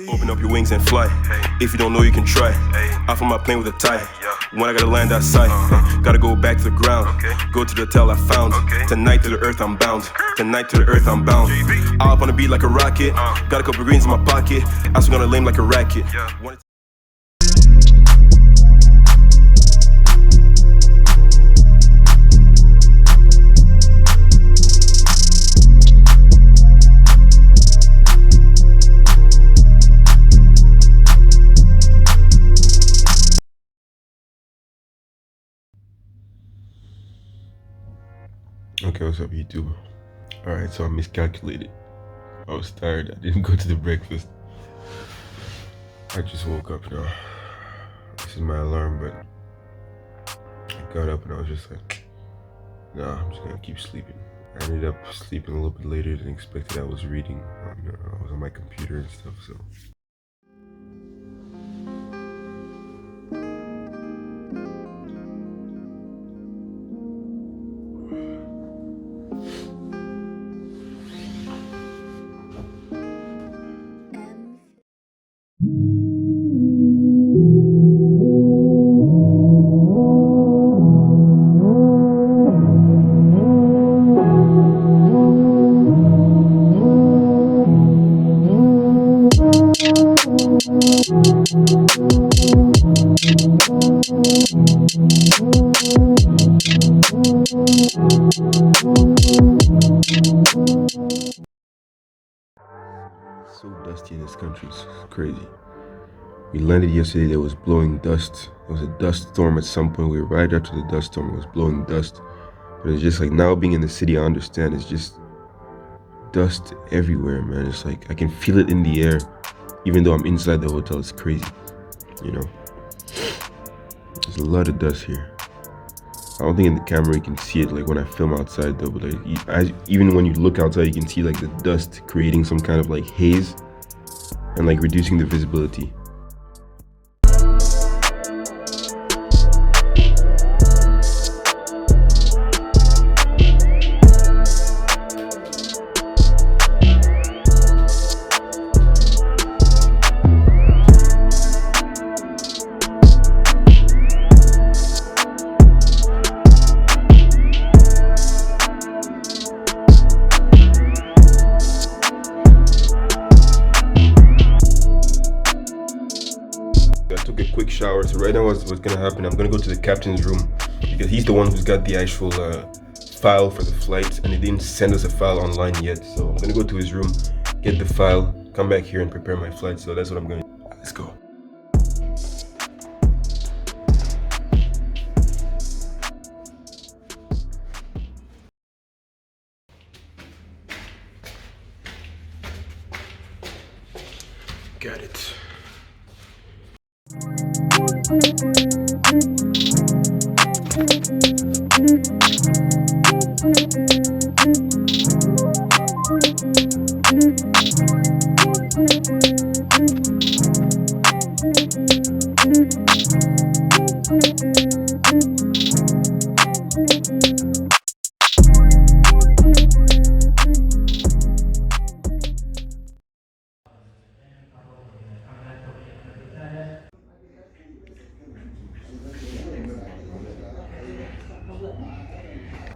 Open up your wings and fly. If you don't know, you can try. Off on my plane with a tie. When I gotta land outside, gotta go back to the ground. Go to the hotel I found. Tonight to the earth I'm bound. Tonight to the earth I'm bound. All up on the beat like a rocket. Got a couple greens in my pocket. I still gonna lame like a racket. Okay, what's up YouTube? Alright, so I miscalculated. I was tired, I didn't go to the breakfast. I just woke up now. This is my alarm, but I got up and I was just like, nah, I'm just gonna keep sleeping. I ended up sleeping a little bit later than expected. I was reading, I was on my computer and stuff, so. So dusty in this country, it's crazy. We landed yesterday, there was blowing dust. There was a dust storm at some point. We were right after the dust storm, it was blowing dust. But it's just like, now being in the city, I understand, it's just dust everywhere, man. It's like, I can feel it in the air, even though I'm inside the hotel. It's crazy, you know. There's a lot of dust here. I don't think in the camera you can see it like when I film outside though, but like even when you look outside you can see like the dust creating some kind of like haze and like reducing the visibility. Quick shower. So right now what's gonna happen, I'm gonna go to the captain's room because he's the one who's got the actual file for the flight, and he didn't send us a file online yet. So I'm gonna go to his room, get the file, come back here and prepare my flight. So that's what I'm gonna do. Let's go. Got it.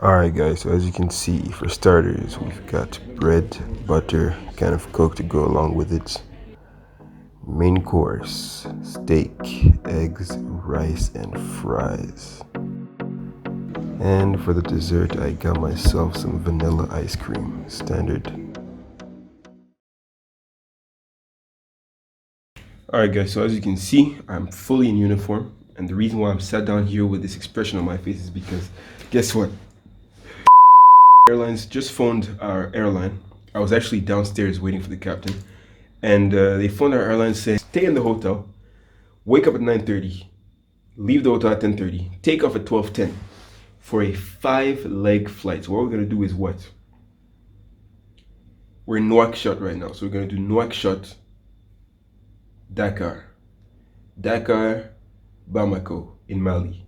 Alright guys, so as you can see, for starters, we've got bread, butter, can of Coke to go along with it. Main course, steak, eggs, rice, and fries. And for the dessert, I got myself some vanilla ice cream, standard. Alright guys, so as you can see, I'm fully in uniform. And the reason why I'm sat down here with this expression on my face is because, guess what? Airlines just phoned our airline. I was actually downstairs waiting for the captain, and they phoned our airline saying, stay in the hotel, wake up at 9:30, leave the hotel at 10:30, take off at 12:10 for a 5-leg flight. So what we're going to do is what? We're in Nouakchott right now, so we're going to do Nouakchott, Dakar, Dakar, Bamako in Mali,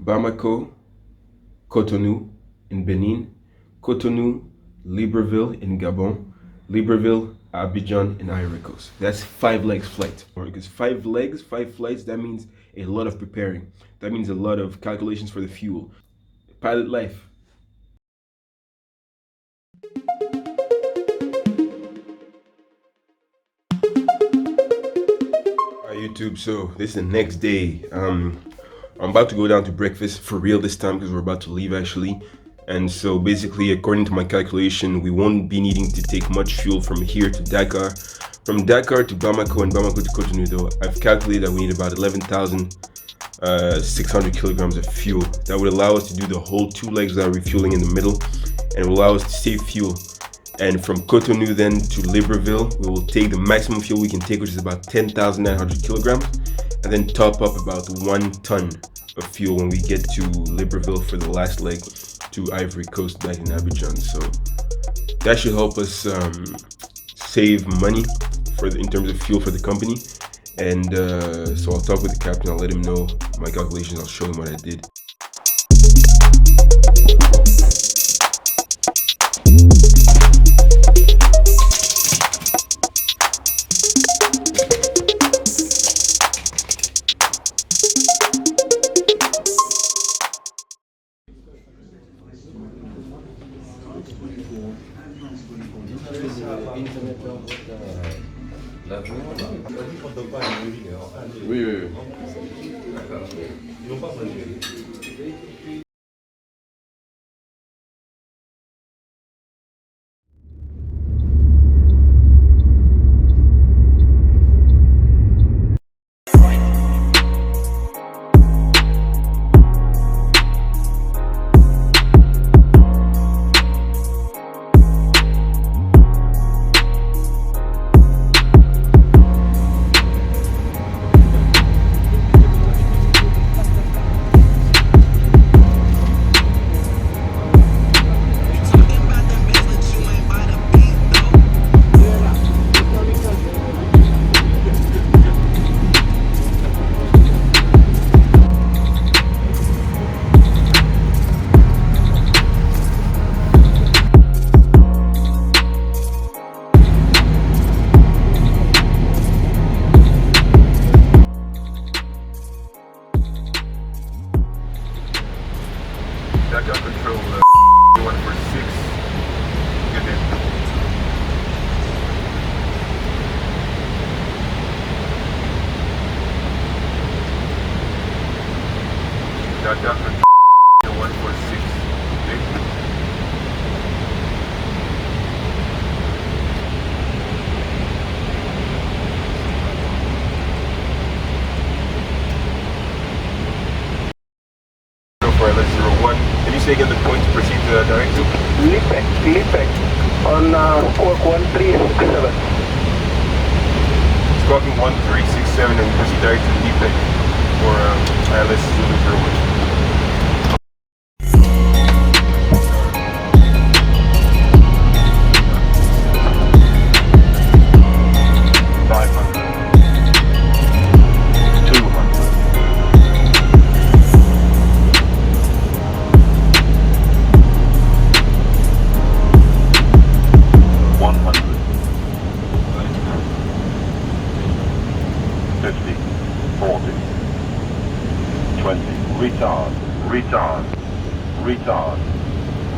Bamako, Cotonou in Benin, Cotonou, Libreville in Gabon, Libreville, Abidjan, and Ivory Coast. That's 5 legs flight. Because 5 legs, 5 flights, that means a lot of preparing. That means a lot of calculations for the fuel. Pilot life. Alright, YouTube, so this is the next day. I'm about to go down to breakfast for real this time because we're about to leave actually. And so basically, according to my calculation, we won't be needing to take much fuel from here to Dakar. From Dakar to Bamako and Bamako to Cotonou though, I've calculated that we need about 11,600 kilograms of fuel. That would allow us to do the whole 2 legs without refueling in the middle, and it will allow us to save fuel. And from Cotonou then to Libreville, we will take the maximum fuel we can take, which is about 10,900 kilograms, and then top up about 1 ton of fuel when we get to Libreville for the last leg to Ivory Coast back in Abidjan. So that should help us save money in terms of fuel for the company. And so I'll talk with the captain, I'll let him know my calculations, I'll show him what I did. Oui, oui, oui. Ils n'ont pas besoin. Dakar control 146. Good day. Dakar control 146. Okay. For LS01. Can you say again the point to proceed direct to? Lipek on squawk 1367. Squawking 1367 and we proceed direct to Lipek for LS01.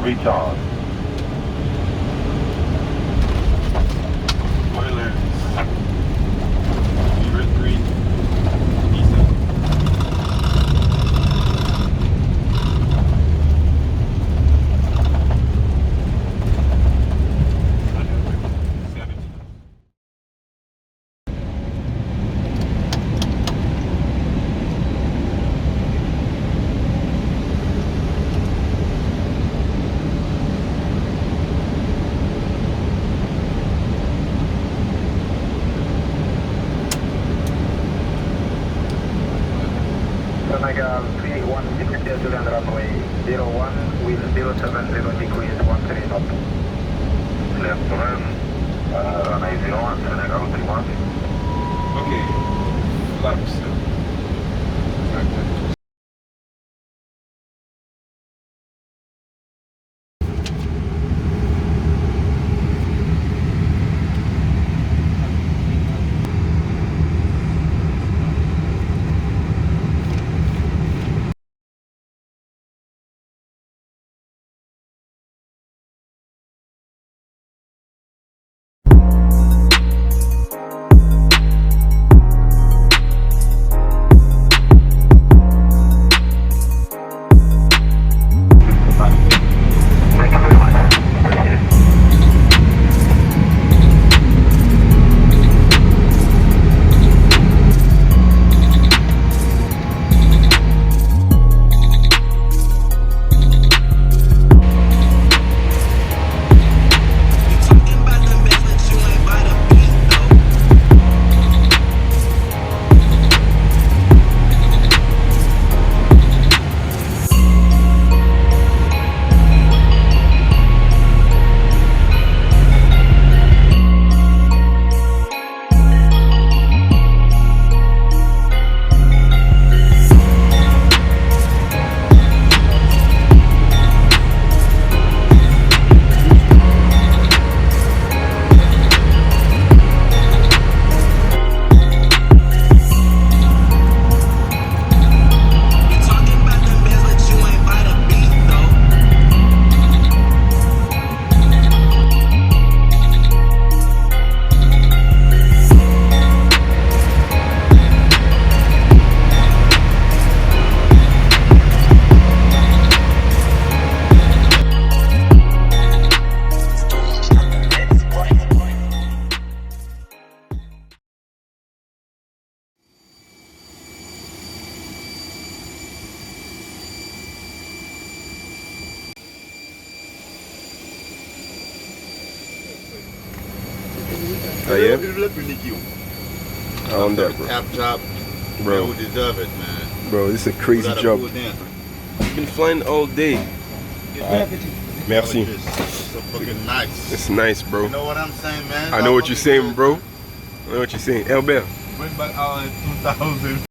Retard. Spoilers. Red green. Decent. Omega 316 to land runway 01 with 070 degrees 13 knot. Left run, runway 01, Senegal 31. Okay. Flaps. Oh, yeah? I own that, bro. Tap top. Bro. You deserve it, man. Bro, this is a crazy job. We've been flying all day. Merci. It's so fucking nice. It's nice, bro. You know what I'm saying, man? I know what you're saying, bro. I know what you're saying. Albert. Bring back our 2000.